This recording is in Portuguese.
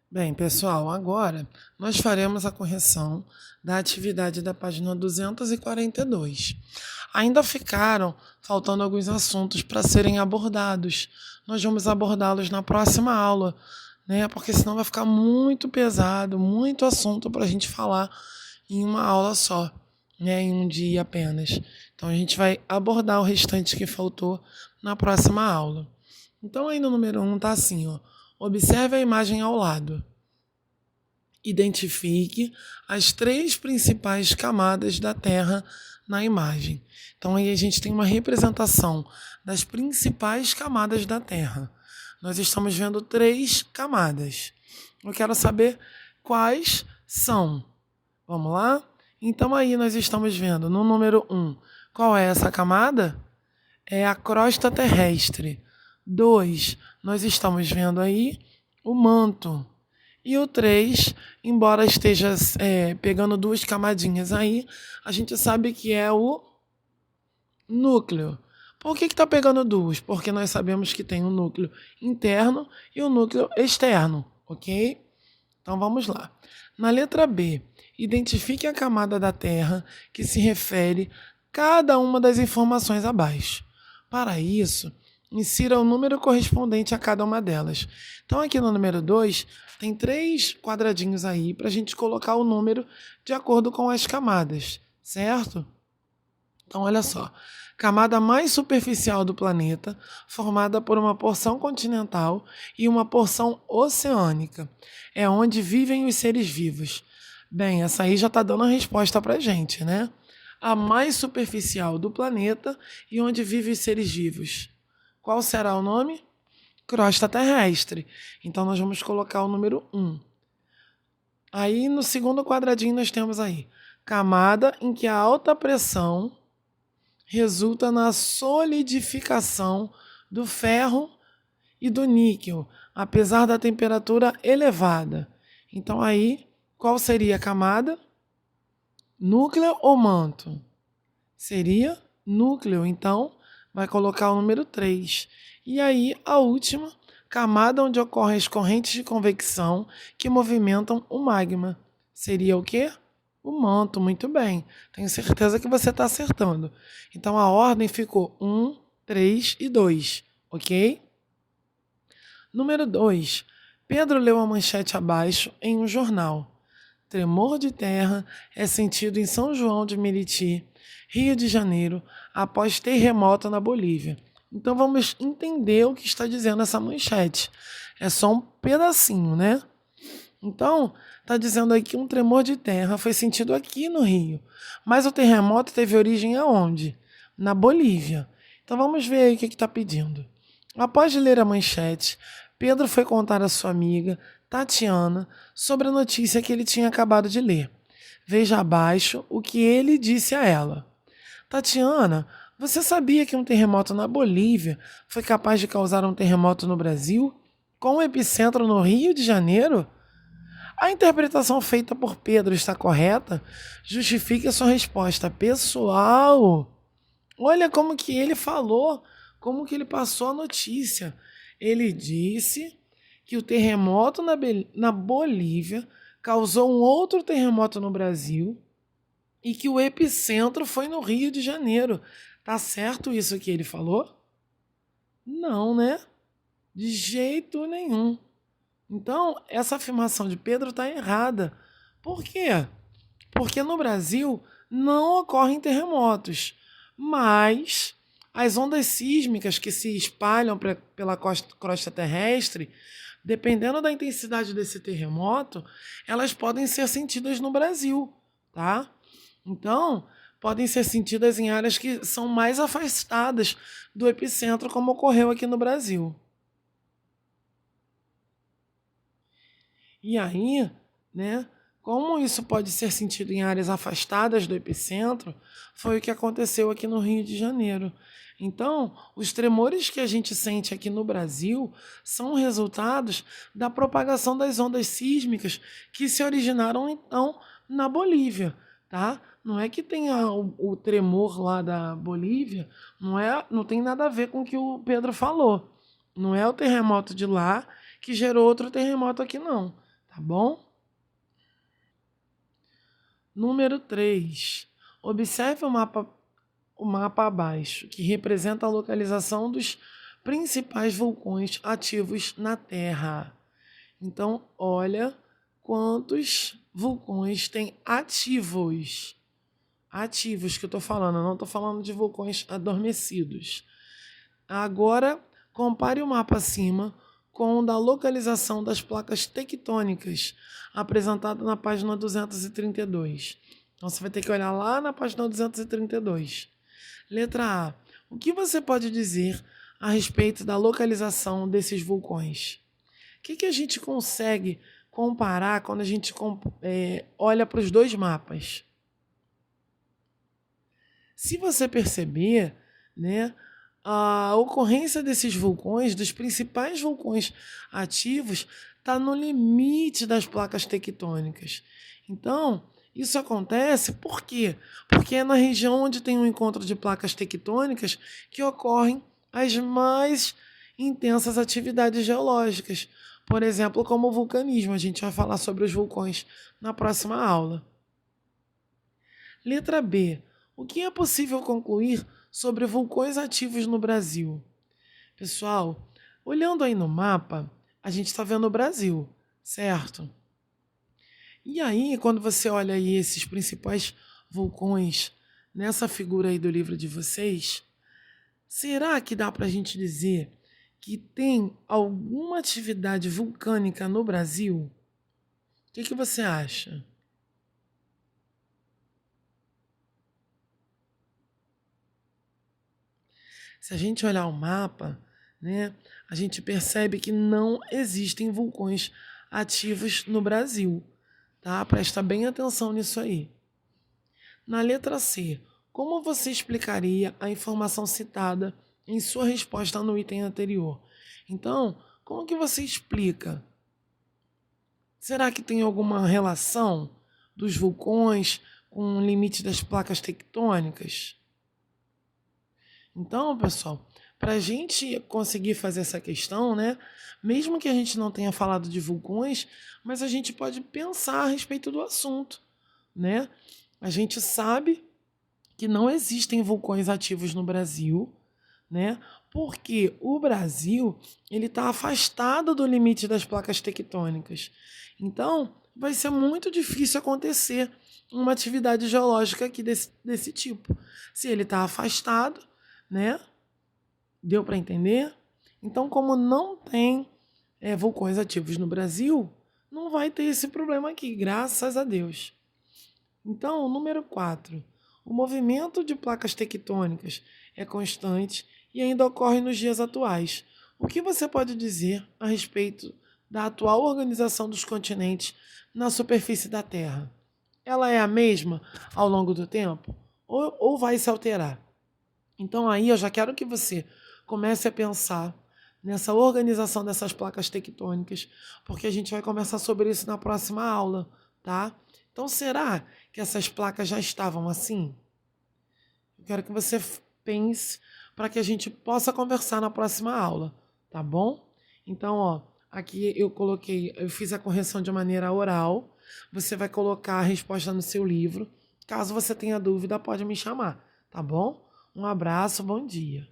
Bem, pessoal, agora nós faremos a correção da atividade da página 242. Ainda ficaram faltando alguns assuntos para serem abordados. Nós vamos abordá-los na próxima aula, né? Porque senão vai ficar muito pesado, muito assunto para a gente falar em uma aula só, né? Em um dia apenas. Então a gente vai abordar o restante que faltou na próxima aula. Então aí no número 1 tá assim, ó. Observe a imagem ao lado. Identifique as três principais camadas da Terra na imagem. Então aí a gente tem uma representação das principais camadas da Terra. Nós estamos vendo três camadas. Eu quero saber quais são. Vamos lá? Então aí nós estamos vendo no número 1, qual é essa camada? É a crosta terrestre. 2, nós estamos vendo aí o manto. E o 3, embora esteja pegando duas camadinhas aí, a gente sabe que é o núcleo. Por que está pegando duas? Porque nós sabemos que tem um núcleo interno e um núcleo externo, ok? Então vamos lá. Na letra B, identifique a camada da Terra que se refere cada uma das informações abaixo. Para isso, insira o número correspondente a cada uma delas. Então aqui no número 2, tem 3 quadradinhos aí para a gente colocar o número de acordo com as camadas, certo? Então olha só, camada mais superficial do planeta, formada por uma porção continental e uma porção oceânica. É onde vivem os seres vivos. Bem, essa aí já está dando a resposta para a gente, né? A mais superficial do planeta e onde vivem os seres vivos. Qual será o nome? Crosta terrestre. Então nós vamos colocar o número 1. Aí no segundo quadradinho nós temos aí camada em que a alta pressão resulta na solidificação do ferro e do níquel, apesar da temperatura elevada. Então aí, qual seria a camada? Núcleo ou manto? Seria núcleo, então vai colocar o número 3. E aí, a última, camada onde ocorrem as correntes de convecção que movimentam o magma. Seria o quê? O manto, muito bem. Tenho certeza que você está acertando. Então a ordem ficou 1, 3 e 2, ok? Número 2. Pedro leu a manchete abaixo em um jornal. Tremor de terra é sentido em São João de Meriti, Rio de Janeiro, após terremoto na Bolívia. Então vamos entender o que está dizendo essa manchete. É só um pedacinho, né? Então, está dizendo aqui que um tremor de terra foi sentido aqui no Rio. Mas o terremoto teve origem aonde? Na Bolívia. Então vamos ver aí o que está pedindo. Após ler a manchete, Pedro foi contar à sua amiga, Tatiana, sobre a notícia que ele tinha acabado de ler. Veja abaixo o que ele disse a ela. Tatiana, você sabia que um terremoto na Bolívia foi capaz de causar um terremoto no Brasil? Com o epicentro no Rio de Janeiro? A interpretação feita por Pedro está correta? Justifique a sua resposta pessoal. Olha como que ele falou, como que ele passou a notícia. Ele disse que o terremoto na Bolívia causou um outro terremoto no Brasil e que o epicentro foi no Rio de Janeiro. Tá certo isso que ele falou? Não, né? De jeito nenhum. Então, essa afirmação de Pedro está errada. Por quê? Porque no Brasil não ocorrem terremotos, mas as ondas sísmicas que se espalham pela crosta terrestre, dependendo da intensidade desse terremoto, elas podem ser sentidas no Brasil, tá? Então, podem ser sentidas em áreas que são mais afastadas do epicentro, como ocorreu aqui no Brasil. E aí, né, como isso pode ser sentido em áreas afastadas do epicentro, foi o que aconteceu aqui no Rio de Janeiro. Então, os tremores que a gente sente aqui no Brasil são resultados da propagação das ondas sísmicas que se originaram então na Bolívia, tá? Não é que tenha o tremor lá da Bolívia, não tem nada a ver com o que o Pedro falou. Não é o terremoto de lá que gerou outro terremoto aqui, não. tá bom? Número 3. Observe o mapa abaixo, que representa a localização dos principais vulcões ativos na Terra. Então, olha quantos vulcões tem ativos. Ativos que eu estou falando, eu não estou falando de vulcões adormecidos. Agora, compare o mapa acima com o da localização das placas tectônicas, apresentado na página 232. Então, você vai ter que olhar lá na página 232. Letra A. O que você pode dizer a respeito da localização desses vulcões? O que a gente consegue comparar quando a gente olha para os dois mapas? Se você perceber, né, a ocorrência desses vulcões, dos principais vulcões ativos, está no limite das placas tectônicas. Então, isso acontece por quê? Porque é na região onde tem um encontro de placas tectônicas que ocorrem as mais intensas atividades geológicas. Por exemplo, como o vulcanismo. A gente vai falar sobre os vulcões na próxima aula. Letra B. O que é possível concluir sobre vulcões ativos no Brasil? Pessoal, olhando aí no mapa, a gente está vendo o Brasil, certo? E aí, quando você olha aí esses principais vulcões nessa figura aí do livro de vocês, será que dá para a gente dizer que tem alguma atividade vulcânica no Brasil? O que você acha? Se a gente olhar o mapa, né, a gente percebe que não existem vulcões ativos no Brasil. Tá? Presta bem atenção nisso aí. Na letra C, como você explicaria a informação citada em sua resposta no item anterior? Então, como que você explica? Será que tem alguma relação dos vulcões com o limite das placas tectônicas? Então, pessoal, para a gente conseguir fazer essa questão, né? Mesmo que a gente não tenha falado de vulcões, mas a gente pode pensar a respeito do assunto, né? A gente sabe que não existem vulcões ativos no Brasil, né? Porque o Brasil ele está afastado do limite das placas tectônicas. Então, vai ser muito difícil acontecer uma atividade geológica aqui desse tipo. Se ele está afastado, né? Deu para entender? Então, como não tem vulcões ativos no Brasil, não vai ter esse problema aqui, graças a Deus. Então, número 4. O movimento de placas tectônicas é constante e ainda ocorre nos dias atuais. O que você pode dizer a respeito da atual organização dos continentes na superfície da Terra? Ela é a mesma ao longo do tempo ou vai se alterar? Então aí eu já quero que você comece a pensar nessa organização dessas placas tectônicas, porque a gente vai conversar sobre isso na próxima aula, tá? Então será que essas placas já estavam assim? Eu quero que você pense para que a gente possa conversar na próxima aula, tá bom? Então, ó, aqui eu fiz a correção de maneira oral. Você vai colocar a resposta no seu livro. Caso você tenha dúvida, pode me chamar, tá bom? Um abraço, bom dia.